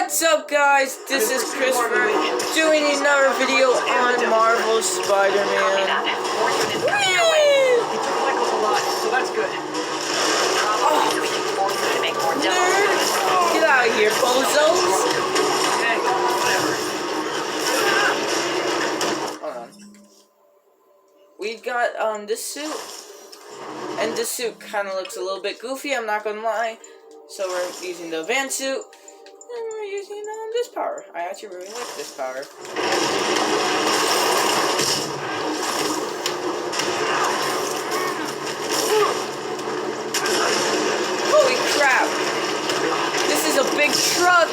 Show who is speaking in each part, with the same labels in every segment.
Speaker 1: What's up, guys? This is Christopher doing another video on Marvel Spider-Man. Nerd! Get out of here, bozos! Hold on. We got this suit, and this suit kind of looks a little bit goofy. I'm not gonna lie. So we're using the van suit. And we're using this power. I actually really like this power. Holy crap! This is a big truck!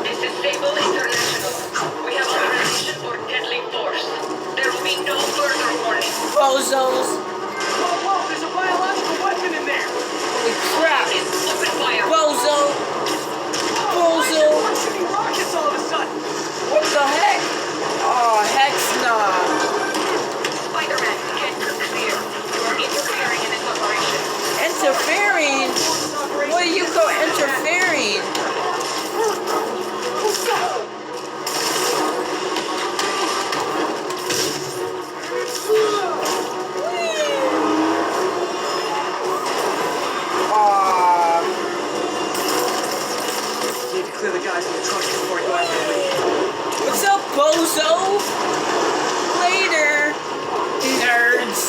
Speaker 2: This is Sable International. We have authorization for deadly force. There will be no further warning.
Speaker 1: Bozos!
Speaker 3: Whoa, there's a biological weapon in there!
Speaker 1: Holy crap!
Speaker 2: Open fire.
Speaker 1: Bozo! Bozo!
Speaker 3: We're shooting rockets all of a sudden!
Speaker 1: What the heck? Oh, heck nah.
Speaker 2: Spider-Man, get clear. You are interfering in this operation.
Speaker 1: Interfering? What do you call interfering?
Speaker 3: Need to clear the guys in the truck before I go after the lead.
Speaker 1: What's up, bozo? Later, nerds.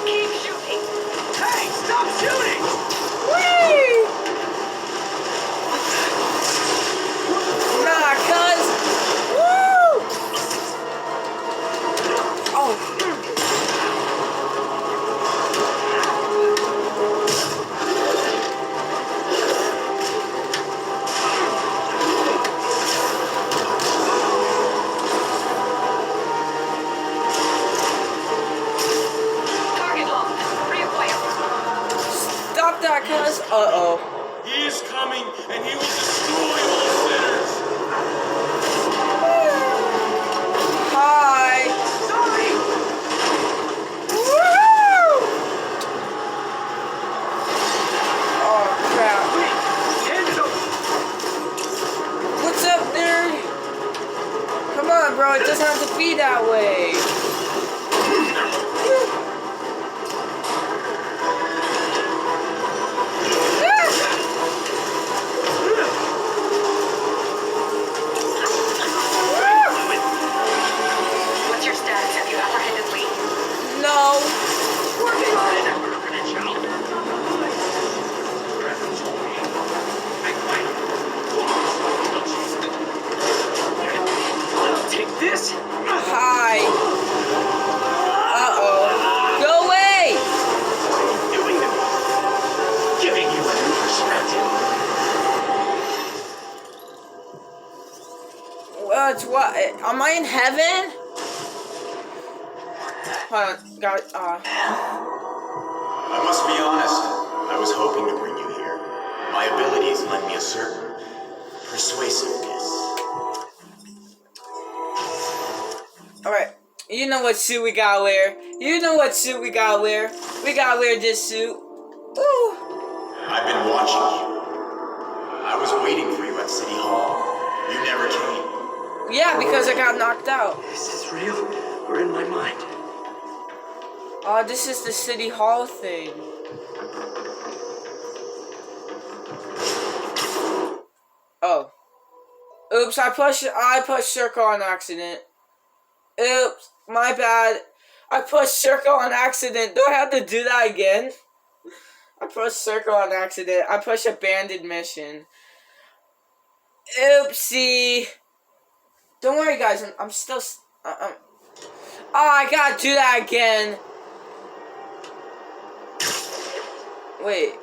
Speaker 2: Keep shooting.
Speaker 3: Hey, stop shooting!
Speaker 1: Whee! Nah, cuz. Woo! Oh.
Speaker 2: Target locked. Reacquire.
Speaker 1: Stop that, cuz. Uh-oh.
Speaker 4: He is coming, and he will destroy all sinners.
Speaker 1: Hi.
Speaker 3: Sorry!
Speaker 1: Woo! Oh, crap.
Speaker 3: Wait, hand it over!
Speaker 1: What's up, nerd? Come on, bro. It doesn't have to be that way.
Speaker 2: What's your status? Have you apprehended Lee?
Speaker 1: No.
Speaker 3: Working on it! I'll take this!
Speaker 1: Hi. Uh-oh. Go away.
Speaker 3: Doing them! Giving you a new perspective!
Speaker 1: What? Am I in heaven? Hold on, God.
Speaker 4: I must be honest. I was hoping to bring you here. My abilities lend me a certain persuasiveness.
Speaker 1: All right. You know what suit we gotta wear. You know what suit we gotta wear. We gotta wear this suit. Ooh.
Speaker 4: I've been watching you. I was waiting for you at City Hall. You never came.
Speaker 1: Yeah, because I got knocked out.
Speaker 3: Is this real or in my mind?
Speaker 1: Oh, this is the City Hall thing. Oh. Oops, I pushed circle on accident. Oops, my bad. I pushed circle on accident. Do I have to do that again? I pushed circle on accident. I pushed abandoned mission. Oopsie. Don't worry, guys. I'm still. Oh, I gotta do that again. Wait.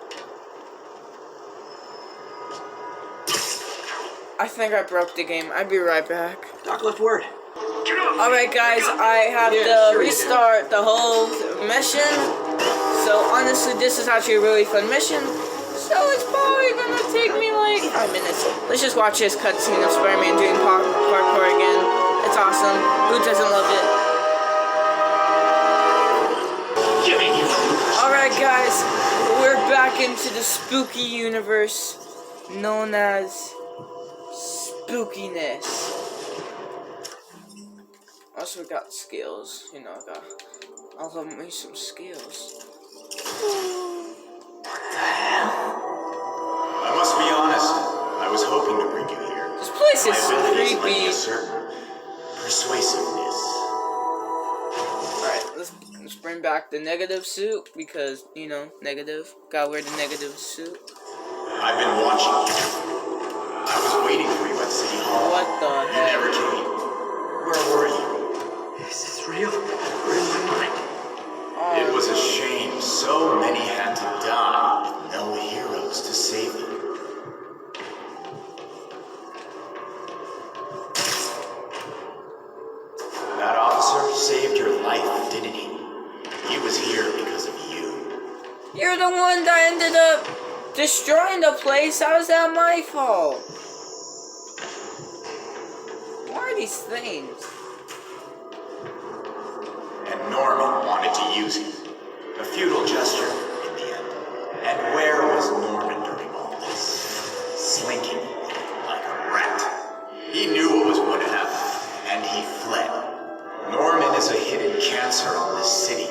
Speaker 1: I think I broke the game. I'll be right back.
Speaker 3: Doc left word.
Speaker 1: Alright, guys. I have to restart the whole mission. So honestly, this is actually a really fun mission. So it's probably gonna take me like 5 minutes. Let's just watch this cutscene of Spider-Man doing parkour again. It's awesome. Who doesn't love it? Alright guys, we're back into the spooky universe known as spookiness. Also we got skills, you know, I'll have me some skills.
Speaker 4: I must be honest. I was hoping to bring you here.
Speaker 1: This place is
Speaker 4: My abilities lend me
Speaker 1: creepy.
Speaker 4: a certain persuasiveness.
Speaker 1: Alright, let's bring back the negative suit because, you know, negative. Gotta wear the negative suit.
Speaker 4: I've been watching you. I was waiting for you at City Hall.
Speaker 1: What the
Speaker 4: You
Speaker 1: heck?
Speaker 4: never came. Where were you?
Speaker 3: Is this real? Or in my mind?
Speaker 4: It was a shame. So many had to die with no heroes to save them. That officer saved your life, didn't he? He was here because of you.
Speaker 1: You're the one that ended up destroying the place. How is that my fault? What are these things?
Speaker 4: And Norman wanted to use it. A futile gesture, in the end. And where was Norman during all this? Slinking like a rat. He knew what was going to happen, and he fled. Norman is a hidden cancer on this city.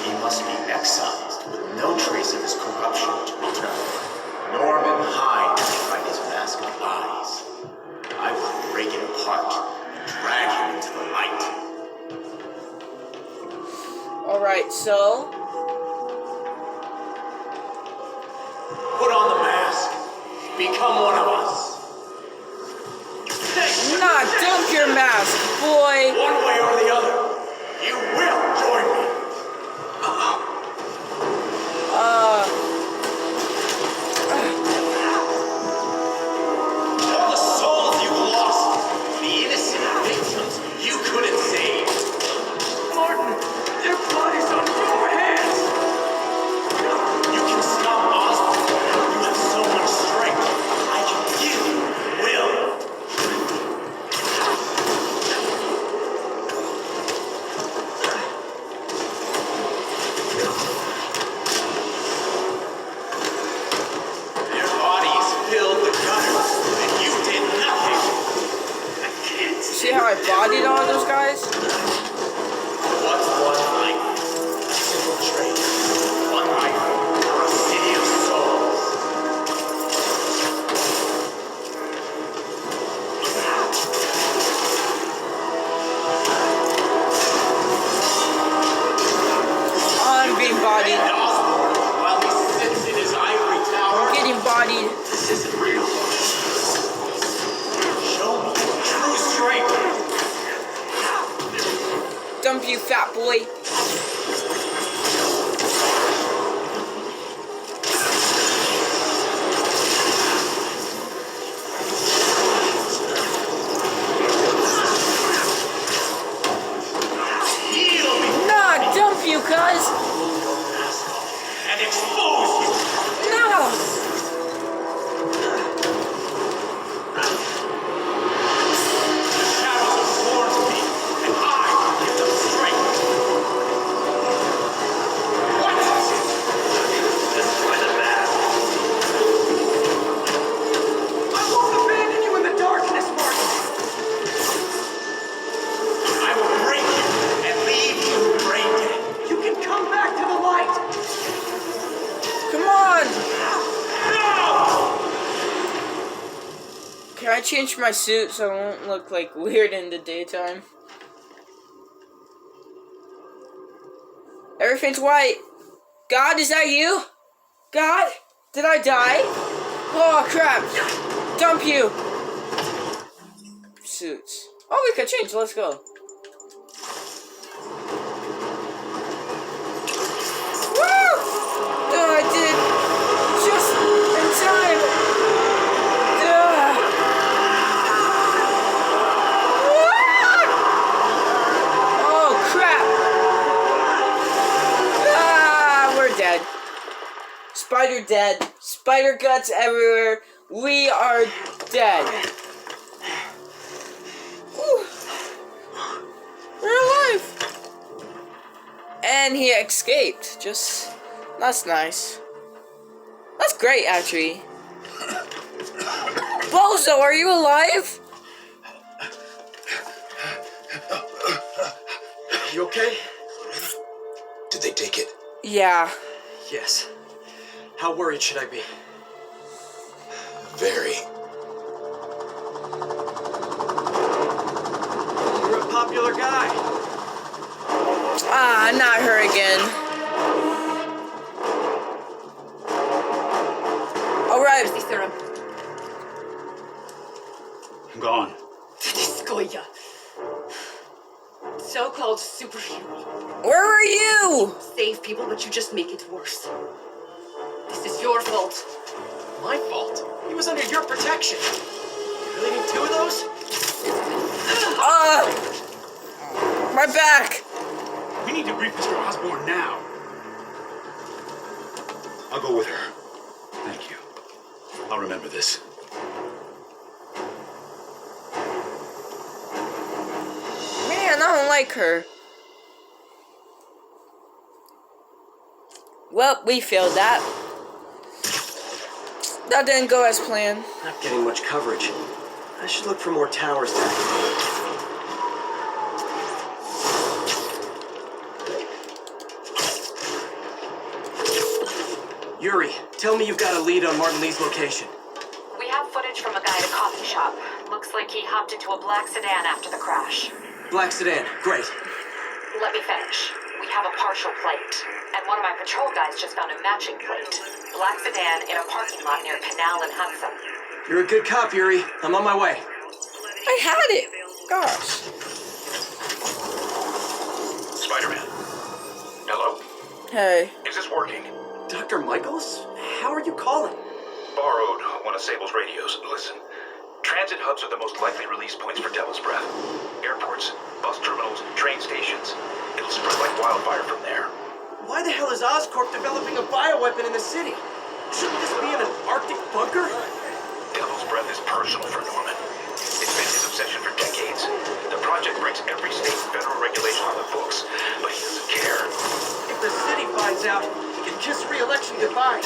Speaker 4: He must be excised with no trace of his corruption to return. Norman hides behind his mask of eyes. I will break it apart and drag him into the light.
Speaker 1: Alright, so
Speaker 4: Put on the mask. Become one of us.
Speaker 1: nah, dump your mask, boy.
Speaker 4: One way or the other, you will join me. All the souls you lost, the innocent victims you couldn't save.
Speaker 3: Martin, their bodies on your hands!
Speaker 4: You can stop Osborn. You have so much strength. I can give you will. Their bodies filled the gutters, and you did nothing. I can't
Speaker 1: See how I bodied all those guys?
Speaker 4: What's one life? A simple trade. One life for a city of souls.
Speaker 1: I'm being bodied.
Speaker 4: And Osborn, while he sits in his ivory tower,
Speaker 1: I'm getting bodied.
Speaker 4: this isn't real. Show me true strength.
Speaker 1: Dump you, fat boy.
Speaker 4: Heal me.
Speaker 1: Nah, dump you, cuz.
Speaker 4: Pull your mask off and expose you.
Speaker 1: No.
Speaker 4: The shadows are sworn to me, and I will give them strength. What? Destroy the mask.
Speaker 3: I won't abandon you in the darkness, Martin!
Speaker 4: I will break you and leave you brain dead.
Speaker 3: You can come back to the light!
Speaker 1: Come on.
Speaker 4: No!
Speaker 1: Can I change my suit so I won't look like weird in the daytime? Everything's white. God, is that you? God? Did I die? Oh, crap. Dump you. Suits. Oh, we could change. Let's go. Woo! Oh, I did it just in time. Oh, crap. Ah, we're dead. Spider dead. Spider guts everywhere. We are dead. Whew. We're alive. And he escaped. That's nice. That's great, actually. Bozo, are you alive?
Speaker 3: You okay?
Speaker 5: Did they take it?
Speaker 1: Yeah.
Speaker 3: Yes. How worried should I be?
Speaker 5: Very.
Speaker 3: You're a popular guy.
Speaker 1: Ah, not her again. Alright.
Speaker 2: Mercy serum.
Speaker 5: I'm gone.
Speaker 2: Skoya. So-called superhero.
Speaker 1: Where were you?
Speaker 2: Save people, but you just make it worse. This is your fault.
Speaker 3: My fault. He was under your protection. You really need two of those?
Speaker 1: My back.
Speaker 5: We need to brief Mr. Osborn now. I'll go with her. Thank you. I'll remember this.
Speaker 1: Man, I don't like her. Well, we failed that. That didn't go as planned.
Speaker 3: Not getting much coverage. I should look for more towers to activate. Yuri, tell me you've got a lead on Martin Lee's location.
Speaker 6: We have footage from a guy at a coffee shop. Looks like he hopped into a black sedan after the crash.
Speaker 3: Black sedan, great.
Speaker 6: Let me finish. We have a partial plate. And one of my patrol guys just found a matching plate. Black sedan in a parking lot near Canal and Hudson.
Speaker 3: You're a good cop, Yuri. I'm on my way.
Speaker 1: I had it. Gosh.
Speaker 5: Spider-Man. Hello?
Speaker 1: Hey.
Speaker 5: Is this working?
Speaker 3: Dr. Michaels? How are you calling?
Speaker 5: Borrowed one of Sable's radios. Listen. Transit hubs are the most likely release points for Devil's Breath. Airports, bus terminals, train stations. It'll spread like wildfire from there.
Speaker 3: Why the hell is Oscorp developing a bioweapon in the city? Shouldn't this be in an Arctic bunker?
Speaker 5: Devil's Breath is personal for Norman. It's been his obsession for decades. The project breaks every state and federal regulation on the books, but he doesn't care.
Speaker 3: If the city finds out, he can kiss re-election goodbye.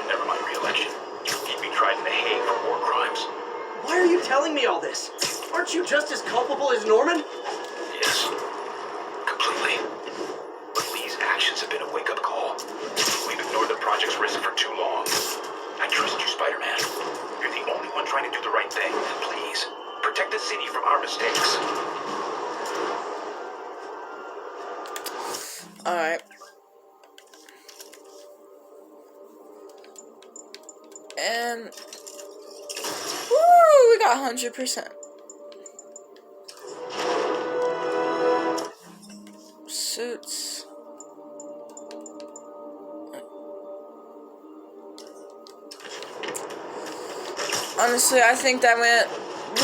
Speaker 5: Never mind re-election. He'd be tried in The Hague for war crimes.
Speaker 3: Why are you telling me all this? Aren't you just as culpable as Norman?
Speaker 5: Yes. Completely. But Lee's actions have been a wake-up call. We've ignored the project's risk for too long. I trust you, Spider-Man. You're the only one trying to do the right thing. Please, protect the city from our mistakes.
Speaker 1: Alright. And... Woo! We got 100%. Suits. Honestly, I think that went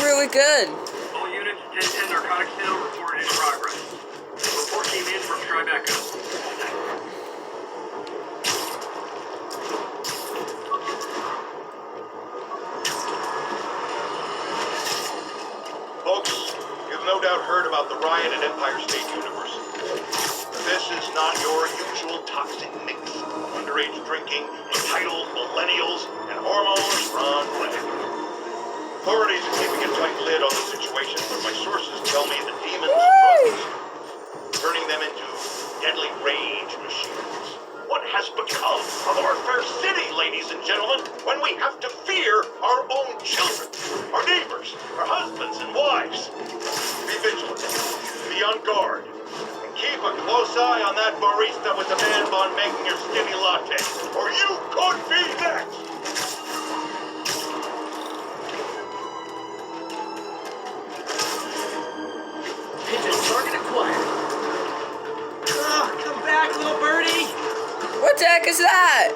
Speaker 1: really good.
Speaker 7: All units, 10-10 narcotic sale reported in progress. Report came in from Tribeca.
Speaker 8: Folks, you've no doubt heard about the riot at Empire State University. This is not your usual toxic mix of underage drinking, entitled millennials, and hormones run rampant. Authorities are keeping a tight lid on the situation, but my sources tell me the demons drugs, turning them into deadly rage machines. What has become of our fair city, ladies and gentlemen, when we have to fear our own children, our neighbors, our husbands and wives? Be vigilant, be on guard, and keep a close eye on that barista with the man bun making your skinny latte, or you could be next!
Speaker 3: Pigeon target acquired. Come back, little birdie!
Speaker 1: What the heck is that?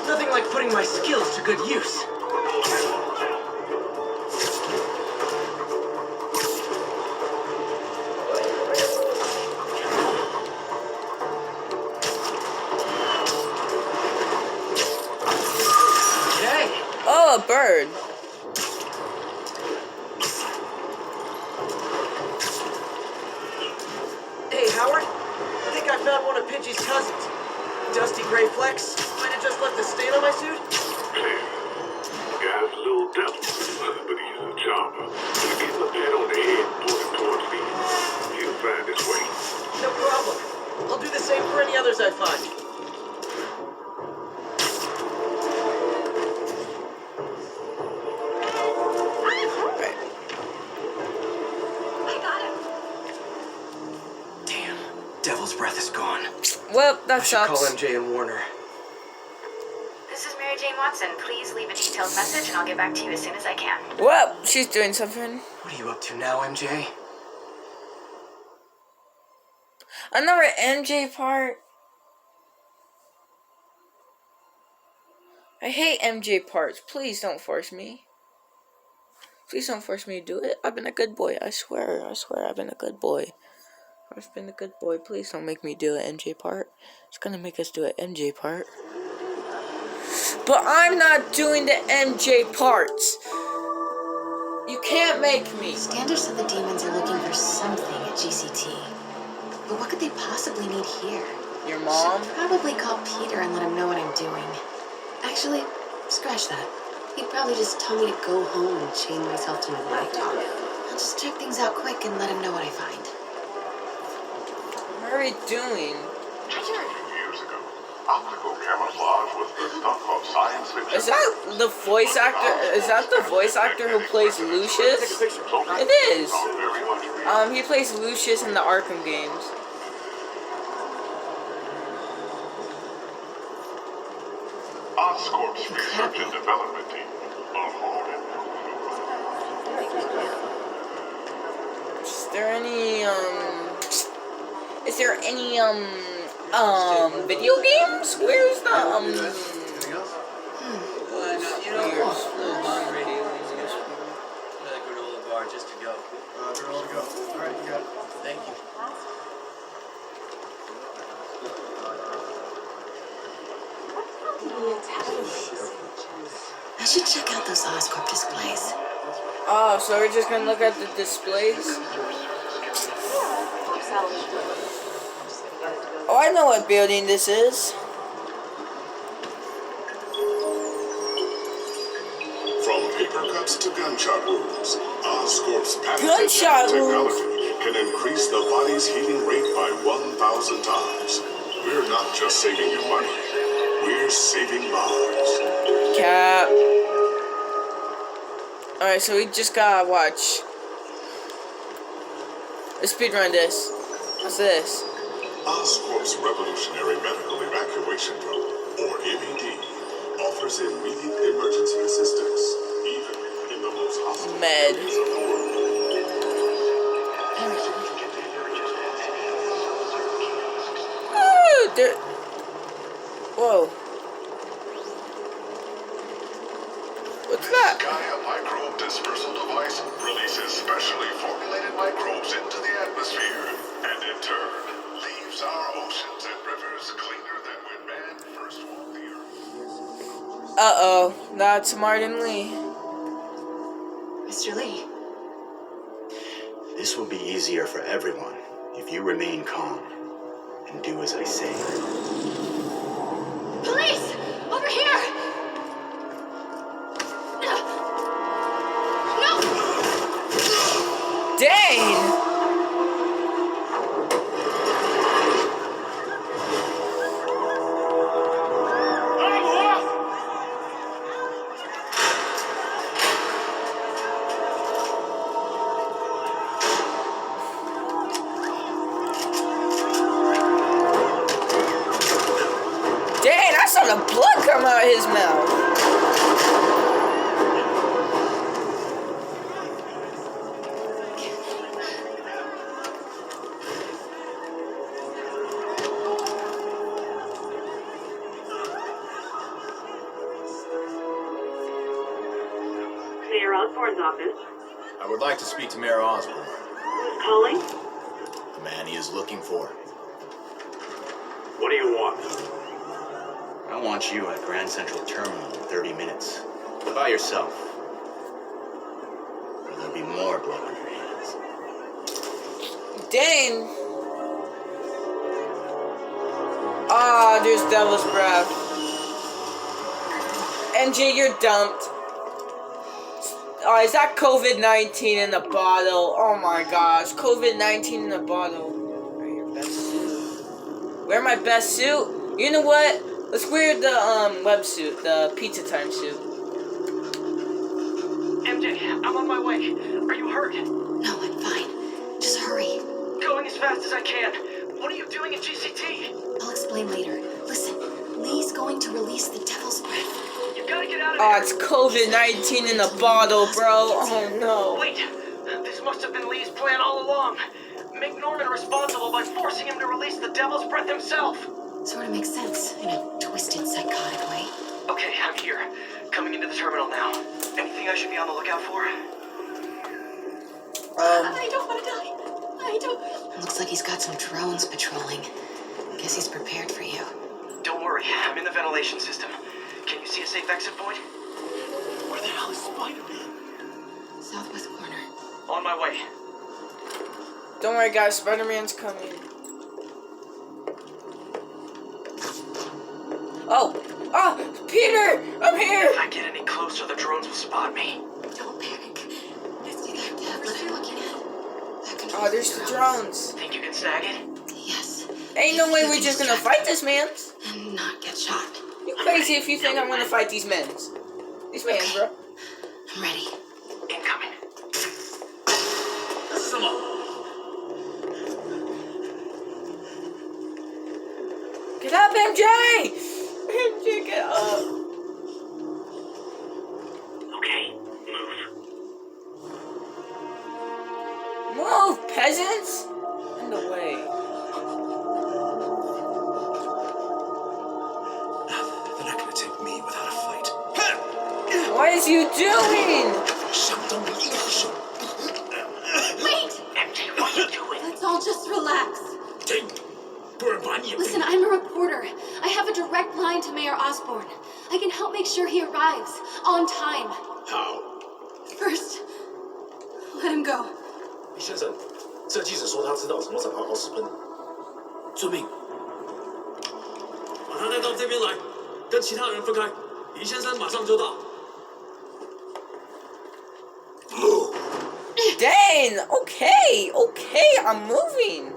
Speaker 3: Nothing like putting my skills to good use.
Speaker 1: a bird.
Speaker 3: Hey, Howard. I think I found one of Pidgey's cousins. Dusty gray flecks. Might have just left a stain on my suit.
Speaker 5: Guy's a little devil, but he's a charmer. Give him a pat on the head, point towards me. He'll find his way.
Speaker 3: No problem. I'll do the same for any others I find. Damn, Devil's Breath is gone.
Speaker 1: Well, that
Speaker 3: I should call
Speaker 1: sucks.
Speaker 3: MJ and Warner.
Speaker 6: This is Mary Jane Watson. Please leave a detailed message and I'll get back to you as soon as I can.
Speaker 1: Well, she's doing something.
Speaker 3: What are you up to now, MJ?
Speaker 1: Another MJ part. I hate MJ parts. Please don't force me. Please don't force me to do it. I've been a good boy. I swear. I swear I've been a good boy. I've been a good boy. Please don't make me do an MJ part. It's gonna make us do an MJ part. But I'm not doing the MJ parts. You can't make me.
Speaker 9: Standish said the demons are looking for something at GCT. But what could they possibly need here?
Speaker 1: Your mom?
Speaker 9: Should probably call Peter and let him know what I'm doing. Actually, scratch that. He'd probably just tell me to go home and chain myself to my laptop. I'll just check things out quick and let him know what I find.
Speaker 1: What are we doing?
Speaker 5: Years ago, optical camouflage was the stuff of science fiction.
Speaker 1: Is that the voice actor? Is that the voice actor who plays Lucius? It is. He plays Lucius in the Arkham games.
Speaker 5: Oscorp's research and development team.
Speaker 1: Is there any video games? Where's the
Speaker 3: Anything else?
Speaker 1: Here's
Speaker 3: Radio granola bar just to go. Granola to go. All right, you got it. Thank you.
Speaker 9: I should check out those Oscorp displays.
Speaker 1: Oh, so we're just gonna look at the displays? Oh, I know what building this is.
Speaker 10: From paper cuts to gunshot wounds, Oscorp's patented
Speaker 1: Gunshot
Speaker 10: technology can increase the body's healing rate by 1,000 times. We're not just saving you money, we're saving lives.
Speaker 1: Cap. Alright, so we just gotta watch. Let's speedrun this. What's this?
Speaker 10: Oscorp's revolutionary medical evacuation drone, or MED, offers immediate emergency assistance, even in the most hostile
Speaker 1: Med.
Speaker 10: areas of the world.
Speaker 1: Ooh, there. Whoa. What's that?
Speaker 10: Gaia microbe dispersal device releases specially formulated microbes into the atmosphere, and in turn, leaves our oceans and rivers cleaner than when man first walked the earth.
Speaker 1: Uh-oh. That's Martin Lee.
Speaker 9: Mr. Lee,
Speaker 4: This will be easier for everyone if you remain calm and do as I say.
Speaker 9: police! Over here! No!
Speaker 1: Dang! Dang, I saw the blood come out of his mouth.
Speaker 11: Mayor Osborne's office.
Speaker 4: I would like to speak to Mayor Osborne,
Speaker 11: Who's calling?
Speaker 4: the man he is looking for.
Speaker 5: What do you want?
Speaker 4: I want you at Grand Central Terminal in 30 minutes. By yourself. Or there'll be more blood on your hands.
Speaker 1: Dang. Ah, there's Devil's Breath. MJ, you're dumped. Oh, is that COVID-19 in the bottle? Oh my gosh, COVID-19 in the bottle. Wear your best suit. Wear my best suit? You know what? Let's wear the web suit, the pizza time suit.
Speaker 3: MJ, I'm on my way. Are you hurt?
Speaker 9: No, I'm fine. Just hurry.
Speaker 3: Going as fast as I can. What are you doing at GCT?
Speaker 9: I'll explain later. Listen, Lee's going to release the Devil's Breath.
Speaker 3: You gotta get out of
Speaker 1: Oh,
Speaker 3: there.
Speaker 1: it's COVID-19 in the bottle, bro. Oh no.
Speaker 3: Wait, this must have been Lee's plan all along. Make Norman responsible by forcing him to release the Devil's Breath himself.
Speaker 9: Sort of makes sense in a twisted, psychotic way.
Speaker 3: Okay, I'm here. Coming into the terminal now. Anything I should be on the lookout for?
Speaker 9: I don't want to die. I don't. Looks like he's got some drones patrolling. Guess he's prepared for you.
Speaker 3: Don't worry, I'm in the ventilation system. Can you see a safe exit point? Where the hell is Spider-Man?
Speaker 9: Southwest corner.
Speaker 3: On my way.
Speaker 1: Don't worry, guys. Spider-Man's coming. Oh! Oh! Peter! I'm here!
Speaker 3: If I get any closer, the drones will spot me.
Speaker 9: Don't panic. It's either what I'm looking at.
Speaker 1: Oh, there's the drones.
Speaker 3: Think you can snag it?
Speaker 9: Yes.
Speaker 1: Ain't no way we're just gonna fight this man.
Speaker 9: And not get shot.
Speaker 1: You crazy if you think I'm gonna fight these men. These men, bro.
Speaker 9: I'm ready.
Speaker 3: Incoming.
Speaker 1: Get up, MJ! MJ, get up.
Speaker 7: Okay, move.
Speaker 1: Move, peasants! In the way.
Speaker 5: They're not gonna take me without a fight.
Speaker 1: What is you doing?
Speaker 9: Wait!
Speaker 3: MJ, what are you doing?
Speaker 9: Let's all just relax. Listen, I'm a reporter. I have a direct line to Mayor Osborn. I can help make sure he arrives on time.
Speaker 5: How?
Speaker 9: First, let him go.
Speaker 12: 先生，这记者说他知道怎么找到奥斯喷。遵命。把他带到这边来，跟其他人分开。李先生马上就到。
Speaker 1: Dang! Okay, okay, I'm moving.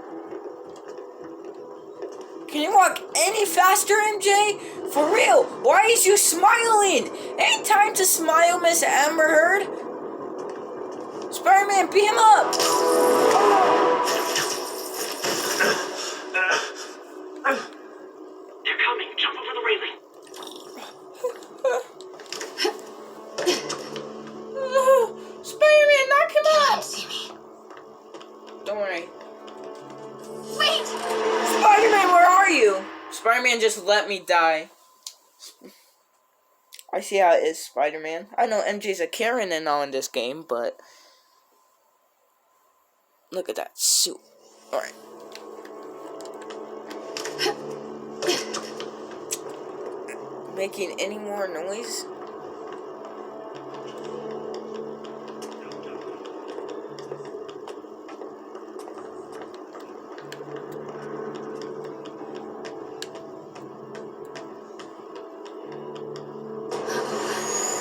Speaker 1: Can you walk any faster, MJ? For real, why is you smiling? Ain't time to smile, Miss Amber Heard. Spider-Man, beat him up!
Speaker 7: They're coming. Jump over the railing.
Speaker 1: Spider-Man, knock him
Speaker 9: Don't
Speaker 1: out!
Speaker 9: see me.
Speaker 1: Don't worry.
Speaker 9: Wait!
Speaker 1: Spider-Man, where are you? Spider-Man just let me die. I see how it is, Spider-Man. I know MJ's a Karen and all in this game, but look at that suit. Alright. Making any more noise?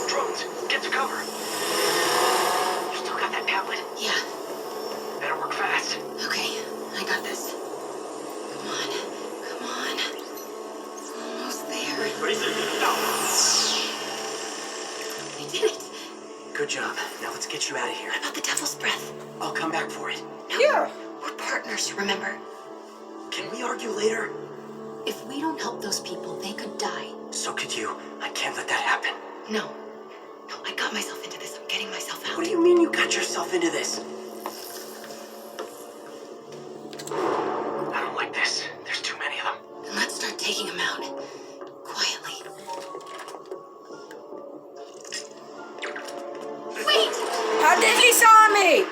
Speaker 3: Drones, get to cover. You still got that tablet?
Speaker 9: Yeah.
Speaker 3: Better work fast.
Speaker 9: Okay, I got this. Come on. Come on. Almost there. I did it.
Speaker 3: Good job. Now let's get you out of here.
Speaker 9: What about the Devil's Breath?
Speaker 3: I'll come back for it.
Speaker 9: No.
Speaker 1: Yeah.
Speaker 9: We're partners, remember?
Speaker 3: Can we argue later?
Speaker 9: If we don't help those people, they could die.
Speaker 3: So could you. I can't let that happen.
Speaker 9: No. No, I got myself into this. I'm getting myself out.
Speaker 3: What do you mean you got yourself into this? I don't like this. There's too many of them.
Speaker 9: Then let's start taking them out. Quietly. Wait!
Speaker 1: How did he saw me?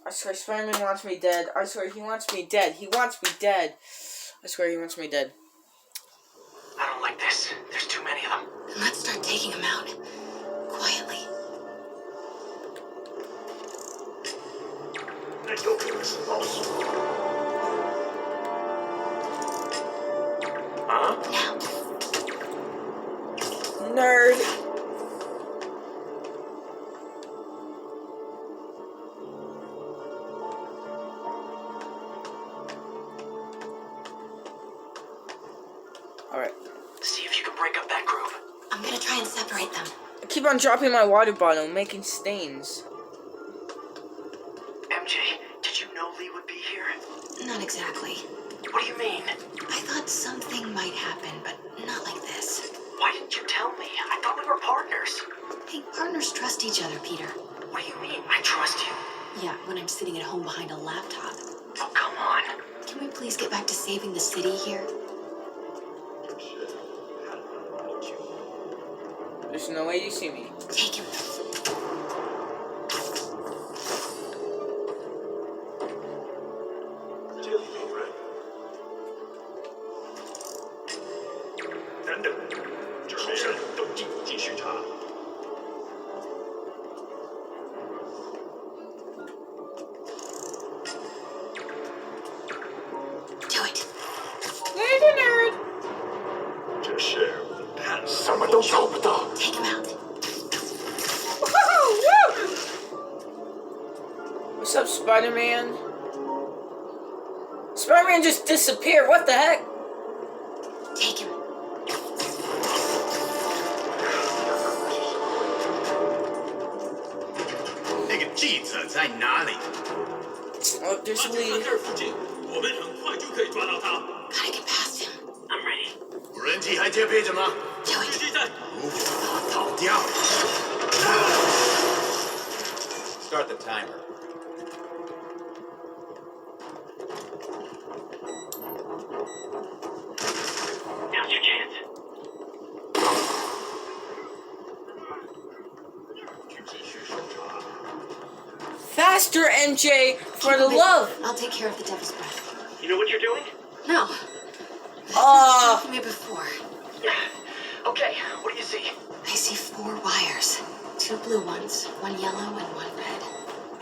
Speaker 1: I swear Spider-Man wants me dead. I swear he wants me dead. He wants me dead. I swear he wants me dead.
Speaker 3: I don't like this. There's too many
Speaker 12: X 老鼠。啊？
Speaker 1: Nerd. Alright.
Speaker 3: See if you can break up that group.
Speaker 9: I'm gonna try and separate them.
Speaker 1: I keep on dropping my water bottle, making stains.
Speaker 3: MJ, did you know Lee would be here?
Speaker 9: Not exactly.
Speaker 3: What do you mean?
Speaker 9: I thought something might happen, but not like this.
Speaker 3: Why didn't you tell me? I thought we were partners.
Speaker 9: Hey, partners trust each other, Peter.
Speaker 3: What do you mean? I trust you.
Speaker 9: Yeah, when I'm sitting at home behind a laptop.
Speaker 3: Oh, come on.
Speaker 9: Can we please get back to saving the city here?
Speaker 1: There's no way you see me.
Speaker 9: Take him. Do it.
Speaker 1: Nerd, nerd.
Speaker 10: 这是看什么都找不到。
Speaker 9: Take him out.
Speaker 1: What's up, Spider-Man? Spider-Man just disappeared. What the heck?
Speaker 9: Take him.
Speaker 4: 那个记者在哪里？
Speaker 1: Oh, there's Lee.
Speaker 12: 这儿附近，我们很快就可以抓到他。
Speaker 9: Gotta get past him.
Speaker 3: I'm ready.
Speaker 4: 无人机还贴配着吗？
Speaker 9: Do
Speaker 12: 狙
Speaker 9: it.
Speaker 12: 击战，
Speaker 4: 如果他逃掉了 ，Start the timer.
Speaker 3: Now's your chance.
Speaker 1: Faster, MJ, for the
Speaker 9: Wait,
Speaker 1: love.
Speaker 9: I'll take care of the devil's breath.
Speaker 3: You know what you're doing?
Speaker 9: No.
Speaker 1: Ah.
Speaker 9: This me before.
Speaker 3: Okay, what do you see?
Speaker 9: I see 4 wires. 2 blue ones, 1 yellow and 1 red.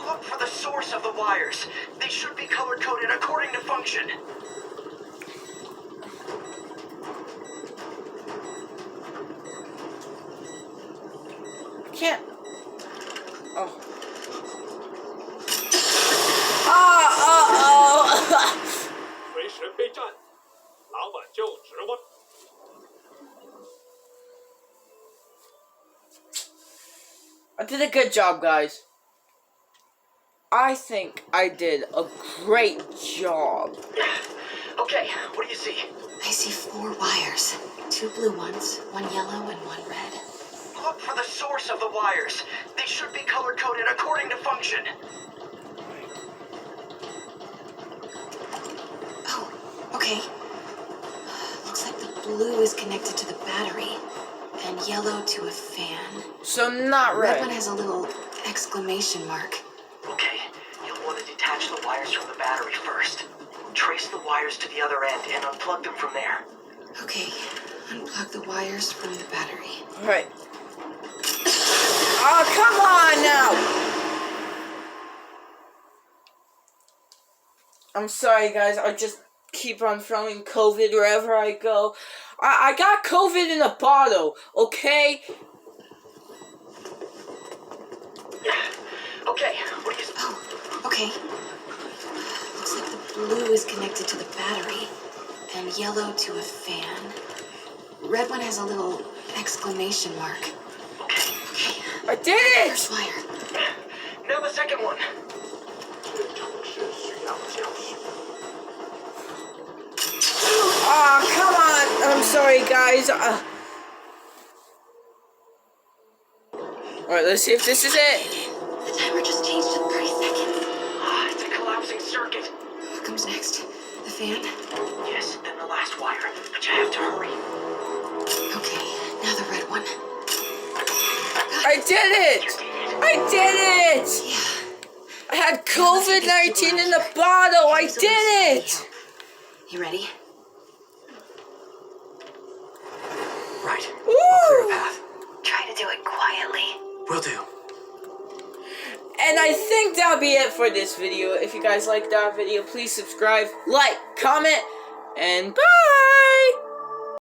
Speaker 3: Look for the source of the wires. They should be color-coded according to function.
Speaker 1: Can't. Oh. Oh.
Speaker 12: 随时备战，老板就指望。
Speaker 1: I did a good job, guys. I think I did a great job.
Speaker 3: Okay, what do you see?
Speaker 9: I see 4 wires. 2 blue ones, 1 yellow and 1 red.
Speaker 3: Look for the source of the wires. They should be color-coded according to function.
Speaker 9: Oh, okay. Looks like the blue is connected to the battery, and yellow to a fan.
Speaker 1: So not
Speaker 9: Red one
Speaker 1: red.
Speaker 9: has a little exclamation mark.
Speaker 3: Okay, you'll want to detach the wires from the battery first. Trace the wires to the other end and unplug them from there.
Speaker 9: Okay, unplug the wires from the battery.
Speaker 1: Alright. Oh, come on now! I'm sorry, guys. I just keep on throwing COVID wherever I go. I got COVID in a bottle, okay?
Speaker 3: Okay, what do you...
Speaker 9: Oh, okay. Looks like the blue is connected to the battery, and yellow to a fan. Red one has a little exclamation mark. Okay.
Speaker 1: I did it!
Speaker 9: First wire.
Speaker 3: Now the second one.
Speaker 10: 这城市需要教训。
Speaker 1: Oh, come on! I'm sorry, guys. Alright, let's see if this is it.
Speaker 9: The timer just changed to 30 seconds.
Speaker 3: It's a collapsing circuit.
Speaker 9: What comes next? The fan?
Speaker 3: Yes, then the last wire. But you have to hurry.
Speaker 9: Okay, now the red one.
Speaker 1: I did it! I did it!
Speaker 9: Yeah.
Speaker 1: I had COVID-19 in the bottle! I did it!
Speaker 9: You ready?
Speaker 3: Right. I'll clear a
Speaker 1: Woo!
Speaker 3: path.
Speaker 9: Try to do it quietly.
Speaker 3: Will do.
Speaker 1: And I think that'll be it for this video. If you guys like that video, please subscribe, like, comment, and bye!